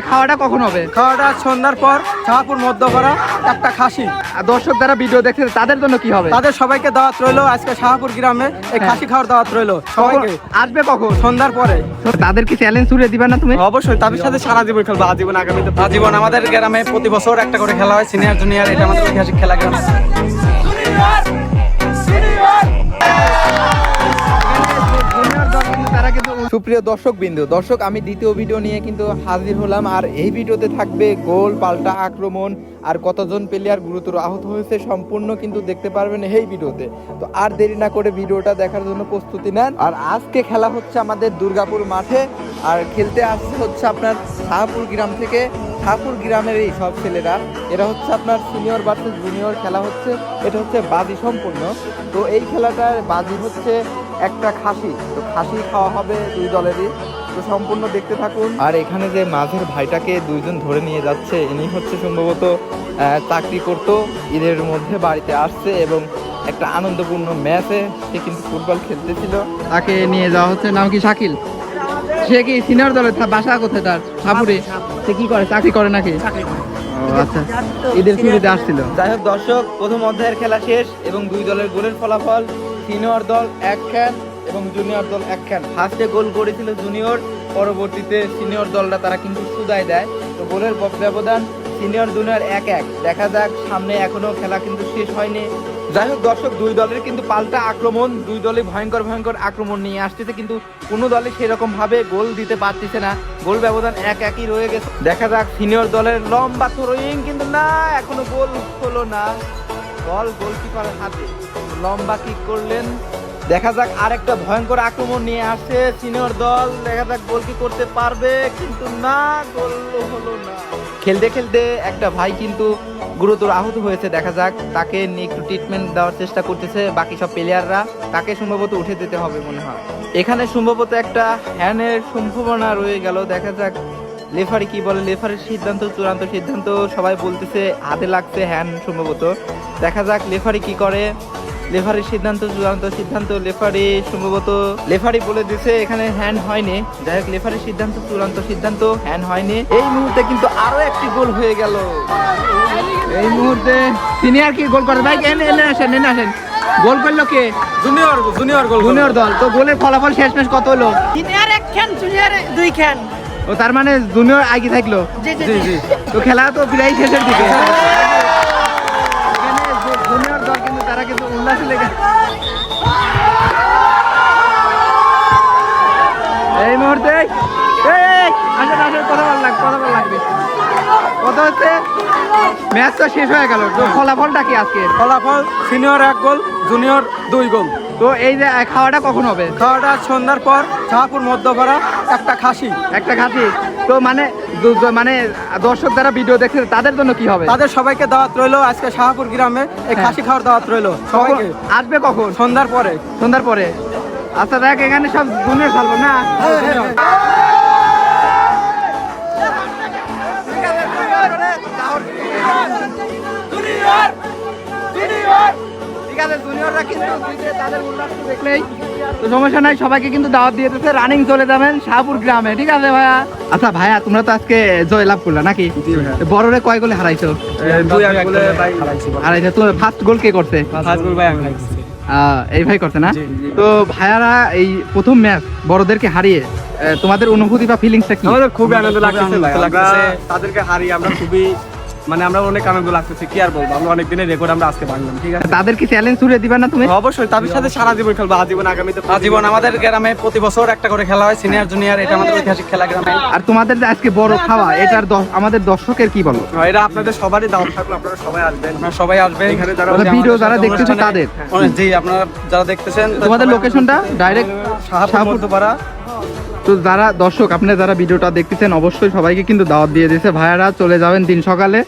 খাওয়াটা কখন হবে? খাওয়াটা সন্ধ্যার পর শাহপুর মধ্যপাড়া একটা খাসি। আর দর্শক যারা ভিডিও দেখছে তাদের জন্য কি হবে? তাদের সবাইকে দাওয়াত রইলো আজকে শাহপুর গ্রামে এই খাসি খাওয়ার দাওয়াত রইলো সবাইকে। আসবে কখন? সন্ধ্যার পরে। তাদের কি চ্যালেঞ্জ ছুড়ে দিবা না তুমি? অবশ্যই তাদের সাথে সারা জীবন খেলবো, আজীবন আগামীতে আজীবন। আমাদের গ্রামে প্রতি বছর একটা করে খেলা হয়, সিনিয়র জুনিয়র, এটা আমাদের ঐতিহাসিক খেলা গ্রাম। সুপ্রিয় দর্শক আমি দ্বিতীয় ভিডিও নিয়ে কিন্তু হাজির হলাম। আর এই ভিডিওতে থাকবে গোল পাল্টা আক্রমণ আর কতজন প্লেয়ার গুরুতর আহত হয়েছে সম্পূর্ণ কিন্তু দেখতে পারবেন এই ভিডিওতে। তো আর দেরি না করে ভিডিওটা দেখার জন্য প্রস্তুতি নেন। আর আজকে খেলা হচ্ছে আমাদের দুর্গাপুর মাঠে, আর খেলতে আসছে হচ্ছে আপনার শাহপুর গ্রাম থেকে। শাহপুর গ্রামের এই সব ছেলেরা, এরা হচ্ছে আপনার সিনিয়র ভার্সেস জুনিয়র খেলা হচ্ছে। এটা হচ্ছে বাজি সম্পূর্ণ। তো এই খেলাটার বাজি হচ্ছে একটা খাসি, তো খাসি খাওয়া হবে দুই দলেরই। তো সম্পূর্ণ দেখতে থাকুন। আর এখানে যে মাঝের ভাইটাকে দুইজন ধরে নিয়ে যাচ্ছে, ইনি হচ্ছে সম্ভবত চাকরি করতো, ঈদের মধ্যে বাড়িতে আসছে এবং একটা আনন্দপূর্ণ ম্যাচে সে কিন্তু ফুটবল খেলতেছিল, তাকে নিয়ে যাওয়া হচ্ছে। নাম কি? শাকিল। সে কি সিনিয়র দলের? বাসা কোথায় তার? শাহপুরে। সে কি করে? চাকরি করে নাকি? আচ্ছা, ঈদের ছুটিতে আসছিল। যাই হোক দর্শক, প্রথম অধ্যায়ের খেলা শেষ এবং দুই দলের গোলের ফলাফল সিনিয়র দল 1 খেল এবং জুনিয়র দল 1 খেল। ফার্স্টে গোল করেছিল জুনিয়র, পরবর্তীতে সিনিয়র দলটা তারা কিন্তু সুদায় দেয়। তো গোলের ব্যবধান সিনিয়র জুনিয়র 1-1। দেখা যাক সামনে, এখনো খেলা কিন্তু শেষ হয়নি। যাই হোক দর্শক, দুই দলের কিন্তু পাল্টা আক্রমণ, দুই দলে ভয়ঙ্কর আক্রমণ নিয়ে আসতেছে, কিন্তু কোনো দলে সেরকম ভাবে গোল দিতে পারতেছে না। গোল ব্যবধান 1-1ই রয়ে গেছে। দেখা যাক সিনিয়র দলের লম্বা থ্রোয়িং, কিন্তু না, এখনো গোল হলো না। বল গোলকিপারের হাতে, লম্বা কিক করলেন। দেখা যাক আরেকটা ভয়ঙ্কর আক্রমণ নিয়ে আসছে সিনিয়র দল। দেখা যাক গোল কি করতে পারবে, কিন্তু না, গোল হলো না। খেলতে খেলতে একটা ভাই কিন্তু গুরুতর আহত হয়েছে। দেখা যাক, তাকে নিয়ে একটু ট্রিটমেন্ট দেওয়ার চেষ্টা করতেছে বাকি সব প্লেয়াররা। তাকে সম্ভবত উঠে দিতে হবে মনে হয়। এখানে সম্ভবত একটা হ্যান্ডের সম্ভাবনা রয়ে গেল। দেখা যাক লেফারি কি বলে। লেফারির সিদ্ধান্ত, চূড়ান্ত সিদ্ধান্ত, সবাই বলতেছে হাতে লাগছে হ্যান্ড সম্ভবত। দেখা যাক লেফারি কি করে। লেফারির সিদ্ধান্ত, চূড়ান্ত সিদ্ধান্ত। লেফারি বলে দিছে এখানে হ্যান্ড হয়নি। যাই হোক, লেফারির সিদ্ধান্ত, চূড়ান্ত সিদ্ধান্ত, হ্যান্ড হয়নি। এই মুহূর্তে কিন্তু আরো একটি গোল হয়ে গেল। এই মুহূর্তে সিনিয়র কি গোল করে? ভাই এনে আসেন। গোল করলো কে? জুনিয়র দল। তো গোলের ফলাফল শেষমেশ কত হলো? সিনিয়র 1 খেন, জুনিয়র 2 খেন। ও তার মানে জুনিয়র আগে থাকলো। জি। তো খেলা তো প্রায় শেষের দিকে। জুনিয়র দল কিন্তু তারা কিন্তু উল্লাসে লেগে এই মুহূর্তে আসেন কথা বল লাগবে। কত হচ্ছে? ম্যাচ তো শেষ হয়ে গেল। তো ফলাফলটা কি আজকে? ফলাফল সিনিয়র 1 গোল, জুনিয়র 2 গোল। তো এই যে খাওয়াটা কখন হবে? খাওয়াটা সন্ধ্যার পর শাহপুর মধ্যপাড়া একটা খাসি। তো মানে দর্শক যারা ভিডিও দেখছে তাদের জন্য কি হবে? তাদের সবাইকে দাওয়াত রইলো আজকে শাহপুর গ্রামে এই খাসি খাওয়ার দাওয়াত রইলো সবাইকে। আসবে কখন? সন্ধ্যার পরে। আচ্ছা দেখ, এখানে সব জুনিয়র খেলবো না? ঠিক আছে, জুনিয়ররা কিন্তু তাদের উল্লাস দেখলেই তো সমস্যা নাই, সবাইকে কিন্তু দাওয়াত দিয়ে দিতেছে। রানিং চলে যাবেন শাহপুর গ্রামে। ঠিক আছে ভাইয়া? আচ্ছা ভাইয়া, তোমরা তো আজকে জয় লাভ করলা নাকি? বড়রে কয় গোলে হারাইছো? 2-1 গোলে হারাইছো। তো ফার্স্ট গোল কে করছে? এই ভাই করছে না? তো ভাইয়ারা এই প্রথম ম্যাচ বড়দেরকে হারিয়ে তোমাদের অনুভূতি বা ফিলিংসটা কি? আমাদের খুবই আনন্দ লাগতেছে। তাদেরকে হারিয়ে আমরা খুবই আমরা অনেক আনন্দ লাগতেছে। কি আর বলবো, আমরা অনেক দিনের রেকর্ড আমরা আজকে ভাঙলাম। ঠিক আছে, তাদের কি চ্যালেঞ্জ ছুড়ে দিবা না তুমি? অবশ্যই তাদের সাথে সারা জীবন খেলবো, আজীবন আগামীতে আজীবন। আমাদের গ্রামে প্রতি বছর একটা করে খেলা হয়, সিনিয়র জুনিয়র, এটা আমাদের ঐতিহাসিক খেলা গ্রামে। আর তোমাদের যে আজকে বড় খাওয়া, এটার আমাদের দর্শকের কি বলো? এটা আপনাদের সবারই দাওয়াত থাকলো, আপনারা সবাই আসবেন। এখানে ভিডিও যারা দেখতেছেন তাদের, জি, আপনারা যারা দেখতেছেন, তোমাদের লোকেশনটা ডাইরেক্ট শাহপুর মধ্যপাড়া। তো যারা দর্শক, আপনারা যারা ভিডিওটা দেখতেছেন অবশ্যই সবাইকে কিন্তু দাওয়াত দিয়ে দিয়েছে। ভাইয়ারা চলে যাবেন দিন সকালে।